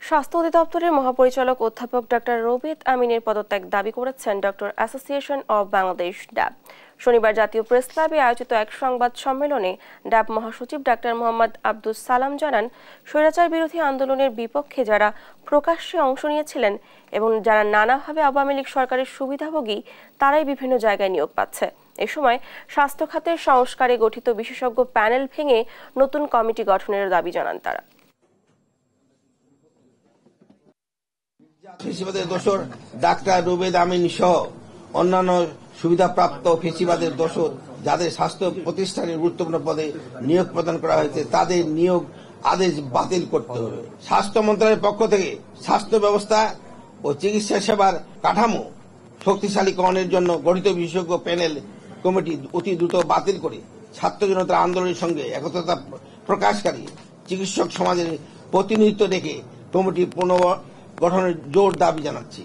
স্বাস্থ্য অধিদপ্তরের মহাপরিচালক অধ্যাপক ডক্টর রবিত আমিনের পদত্যাগ দাবি করেছেন ডক্টর অ্যাসোসিয়েশন অব বাংলাদেশ ড্যাব। শনিবার জাতীয় প্রেস ক্লাবে আয়োজিত এক সংবাদ সম্মেলনে ড্যাব মহাসচিব ডক্টর মোহাম্মদ আব্দুস সালাম জানান, স্বৈরাচার বিরোধী আন্দোলনের বিপক্ষে যারা প্রকাশ্যে অংশ নিয়েছিলেন এবং যারা নানাভাবে আওয়ামী লীগ সরকারের সুবিধাভোগী তারাই বিভিন্ন জায়গায় নিয়োগ পাচ্ছে। এ সময় স্বাস্থ্য খাতের সংস্কারে গঠিত বিশেষজ্ঞ প্যানেল ভেঙে নতুন কমিটি গঠনের দাবি জানান তারা। ফেসিবাদের দোসর ডাক্তার রুবেদ আমিন সহ অন্যান্য সুবিধাপ্রাপ্ত ফেসিবাদের দোসর যাদের স্বাস্থ্য প্রতিষ্ঠানের গুরুত্বপূর্ণ পদে নিয়োগ প্রদান করা হয়েছে তাদের নিয়োগ আদেশ বাতিল করতে হবে। স্বাস্থ্য মন্ত্রণালয়ের পক্ষ থেকে স্বাস্থ্য ব্যবস্থা ও চিকিৎসা সেবার কাঠামো শক্তিশালীকরণের জন্য গঠিত বিশেষজ্ঞ প্যানেল কমিটি অতি দ্রুত বাতিল করে ছাত্র জনতার আন্দোলনের সঙ্গে একত্রতা প্রকাশকারী চিকিৎসক সমাজের প্রতিনিধিত্ব রেখে কমিটি পুনর্গঠনের জোর দাবি জানাচ্ছি।